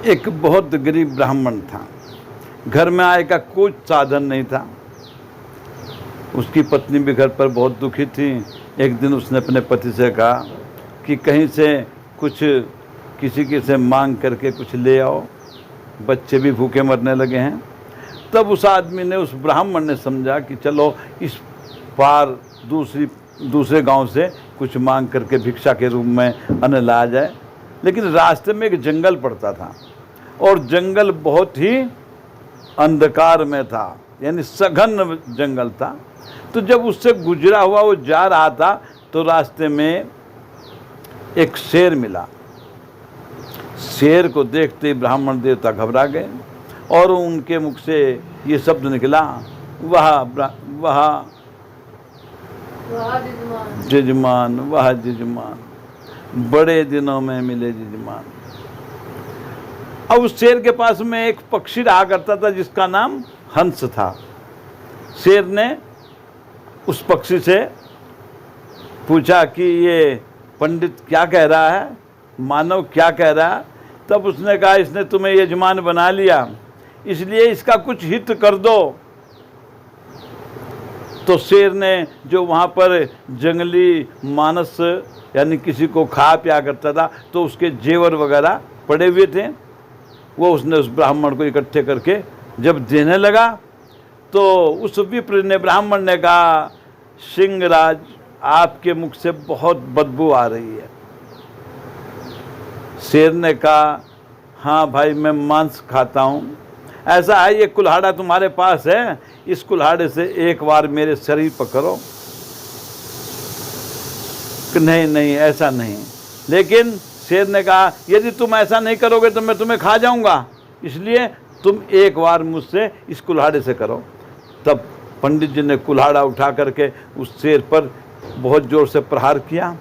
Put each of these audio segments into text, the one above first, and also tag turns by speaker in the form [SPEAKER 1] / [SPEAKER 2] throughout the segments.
[SPEAKER 1] एक बहुत गरीब ब्राह्मण था, घर में आय का कोई साधन नहीं था। उसकी पत्नी भी घर पर बहुत दुखी थी। एक दिन उसने अपने पति से कहा कि कहीं से कुछ किसी के से मांग करके कुछ ले आओ, बच्चे भी भूखे मरने लगे हैं। तब उस आदमी ने, उस ब्राह्मण ने समझा कि चलो इस पार दूसरे गांव से कुछ मांग करके भिक्षा के रूप में अन्न लाया जाए। लेकिन रास्ते में एक जंगल पड़ता था और जंगल बहुत ही अंधकार में था, यानी सघन जंगल था। तो जब उससे गुजरा हुआ वो जा रहा था तो रास्ते में एक शेर मिला। शेर को देखते ही ब्राह्मण देवता घबरा गए और उनके मुख से ये शब्द निकला, वाह जजमान, वाह जजमान, बड़े दिनों में मिले जजमान। अब उस शेर के पास में एक पक्षी रहा करता था जिसका नाम हंस था। शेर ने उस पक्षी से पूछा कि ये पंडित क्या कह रहा है, मानव क्या कह रहा है। तब उसने कहा, इसने तुम्हें यजमान बना लिया, इसलिए इसका कुछ हित कर दो। तो शेर ने, जो वहाँ पर जंगली मानस यानी किसी को खा पिया करता था, तो उसके जेवर वगैरह पड़े हुए थे, वो उसने उस ब्राह्मण को इकट्ठे करके जब देने लगा तो उस विप्र ने, ब्राह्मण ने कहा, सिंहराज आपके मुख से बहुत बदबू आ रही है। शेर ने कहा, हाँ भाई मैं मांस खाता हूँ। ऐसा है, ये कुल्हाड़ा तुम्हारे पास है, इस कुल्हाड़े से एक बार मेरे शरीर पर करो। नहीं नहीं ऐसा नहीं। लेकिन शेर ने कहा, यदि तुम ऐसा नहीं करोगे तो मैं तुम्हें खा जाऊंगा, इसलिए तुम एक बार मुझसे इस कुल्हाड़े से करो। तब पंडित जी ने कुल्हाड़ा उठा करके उस शेर पर बहुत जोर से प्रहार किया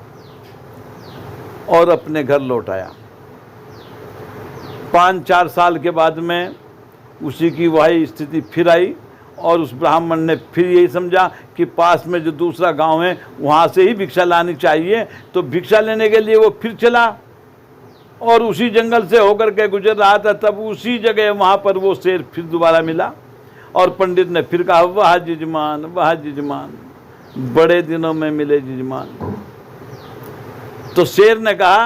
[SPEAKER 1] और अपने घर लौट आया। 5-4 साल के बाद में उसी की वही स्थिति फिर आई और उस ब्राह्मण ने फिर यही समझा कि पास में जो दूसरा गांव है वहाँ से ही भिक्षा लानी चाहिए। तो भिक्षा लेने के लिए वो फिर चला और उसी जंगल से होकर के गुजर रहा था। तब उसी जगह वहाँ पर वो शेर फिर दोबारा मिला और पंडित ने फिर कहा, वाह जजमान, वाह जजमान, बड़े दिनों में मिले जजमान। तो शेर ने कहा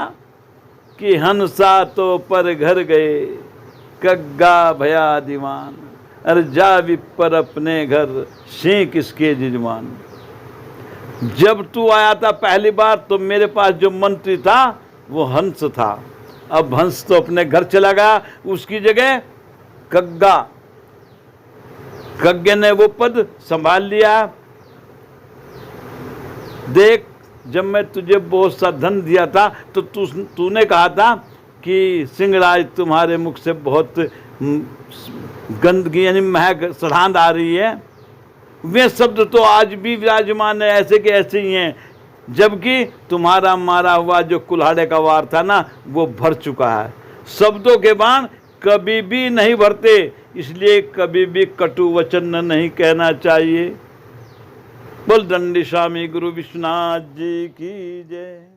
[SPEAKER 1] कि हंसा तो पर घर गए, कग्गा भया दीवान, अरे जा विपर अपने घर, सिंह किसके जजमान। जब तू आया था पहली बार तो मेरे पास जो मंत्री था वो हंस था, अब हंस तो अपने घर चला गया, उसकी जगह कग्गे ने वो पद संभाल लिया। देख, जब मैं तुझे बहुत सा धन दिया था तो तूने कहा था कि सिंहराज तुम्हारे मुख से बहुत गंदगी यानी महक सड़ांध आ रही है। वे शब्द तो आज भी विराजमान है, ऐसे के ऐसे ही हैं, जबकि तुम्हारा मारा हुआ जो कुल्हाड़े का वार था ना वो भर चुका है। शब्दों के बाण कभी भी नहीं भरते, इसलिए कभी भी कटु वचन नहीं कहना चाहिए। बोल दंडी स्वामी गुरु विश्वनाथ जी की जय।